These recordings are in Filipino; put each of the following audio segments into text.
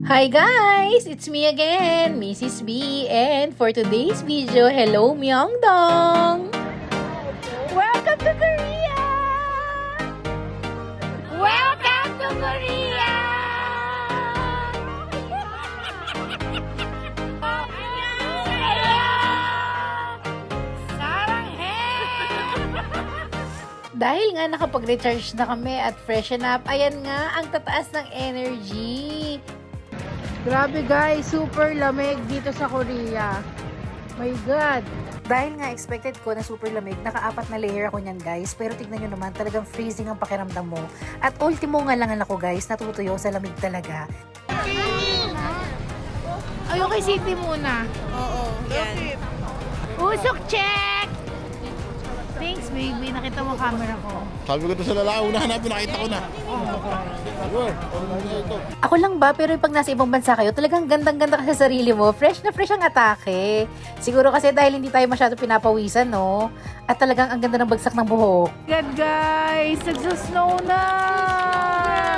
Hi guys! It's me again, Mrs. B. And for today's video, hello Myeongdong! Welcome to Korea! Welcome to Korea! Dahil nga nakapag-recharge na kami at freshen up, ayan nga ang tataas ng energy. Grabe guys, super lamig dito sa Korea. My God! Dahil nga expected ko na super lamig, naka-apat na layer ako niyan guys. Pero tignan nyo naman, talagang freezing ang pakiramdam mo. At ultimo nga lang ako guys, natutuyo sa lamig talaga. Ay, okay, city muna. Oo, yan. Usok check! Thanks baby, nakita mo camera ko. Sabi ko to sa lalaki, una hanapin, nakita ko na. Ako lang ba, pero pag nasa ibang bansa kayo, talagang gandang-ganda ka sa sarili mo. Fresh na fresh ang atake. Siguro kasi dahil hindi tayo masyado pinapawisan, no? At talagang ang ganda ng bagsak ng buhok. God guys, nagsa-snow na!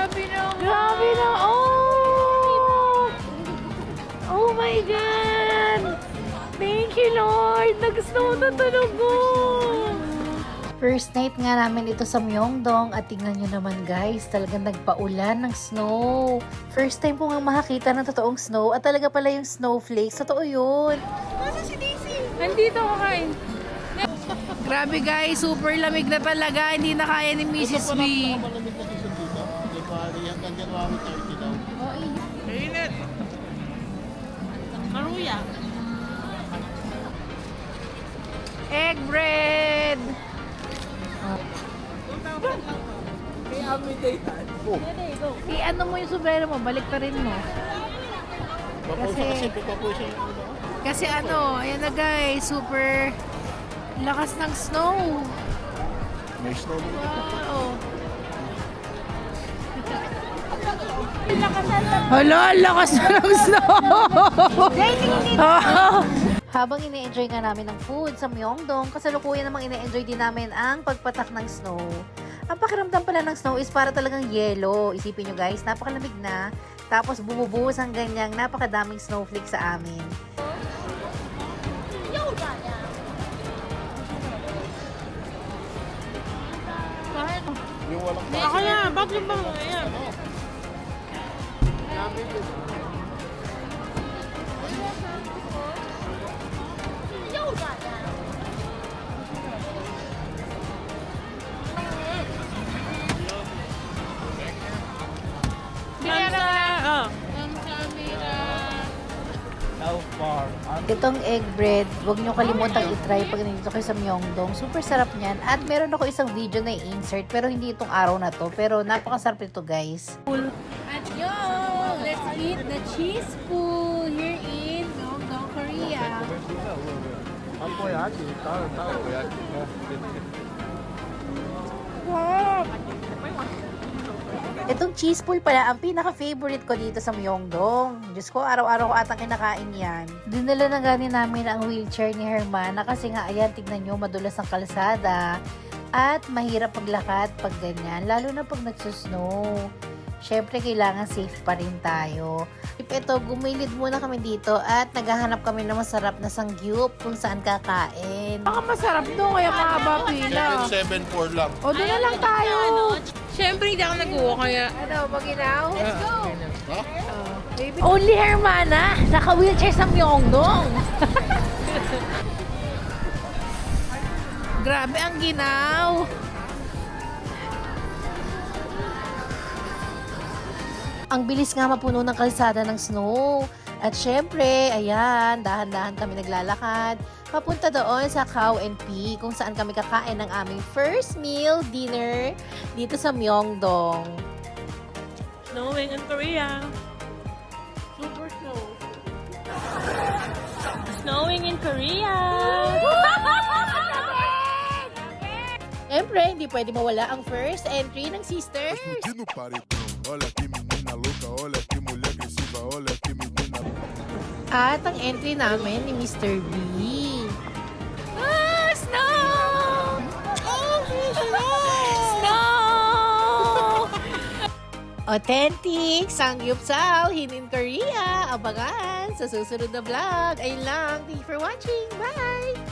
Grabe na! Grabe na! Oh! Oh my God! Thank you Lord! Nag-snow na talaga! First night nga namin ito sa Myeongdong at tingnan nyo naman guys, talagang nagpaulan ng snow. First time ko nga makakita ng totoong snow at talaga pala yung snowflakes. Totoo yun. Nasaan si Daisy? Nandito ako kain. Grabe guys, super lamig na talaga. Hindi na kaya ni Mrs. B. Malamig na season dito. Hindi pa hanggang January 30 daw. Init. Maruya. Egg bread! Oh, I-ano mo yung sombrero mo, balik pa rin mo. papusa kasi papusa yung Kasi ano, ayan na guys, super lakas ng snow. may snow dito. Wow. Hala, lakas na ng snow! Habang ine-enjoy nga namin ng food sa Myeongdong, kasalukuyan namang ine-enjoy din namin ang pagpatak ng snow. Ang pakiramdam pala ng snow is para talagang yelo. Isipin nyo guys, napakalamig na. Tapos bumubuhos ang ganyang napakadaming snowflake sa amin. Yung walang pa. Ako na, bakit ba? Ayan. Itong egg bread, huwag nyo kalimutang i-try pag nandito kayo sa Myeongdong. Super sarap niyan. At meron ako isang video na i-insert, pero hindi itong araw na to. Pero napakasarap ito guys. At yo! Let's eat the cheese pool here in Myeongdong, Korea. Wow! Itong cheese pool pala ang pinaka-favorite ko dito sa Myeongdong. Diyos ko, araw-araw ko atang kinakain yan. Dinala na gani namin ang wheelchair ni Hermana kasi nga, ayan, tignan nyo, madulas ang kalsada. At mahirap paglakad pag ganyan, lalo na pag nagsusnow. Siyempre, kailangan safe pa rin tayo. Ito, gumilid muna kami dito at naghahanap kami ng masarap na sangyup kung saan kakain. Baka masarap doon, kaya mahaba pila. 774 lang. O, doon na lang tayo. Siyempre, hindi ako nag-uwa kaya. Ano, maginaw? Let's go! Ha? Only Hermana, naka-wheelchair sa Myeongdong. Grabe ang ginaw. Ang bilis nga mapuno ng kalsada ng snow. At syempre, ayan, dahan-dahan kami naglalakad. Papunta doon sa Cow and Pea kung saan kami kakain ng aming first meal, dinner, dito sa Myeongdong. Snowing in Korea. Super snow. Snowing in Korea. Siyempre, hindi pwede mawala ang first entry ng sisters. Explodindo no paredão. Olha que menina louca, olha que mulher agressiva, olha que menina. At ang entry namin ni Mr. B. Ah, snow! Oh, snow! Authentic Samgyeopsal in Korea. Abangan sa susunod na vlog. Ayun lang. Thank you for watching. Bye!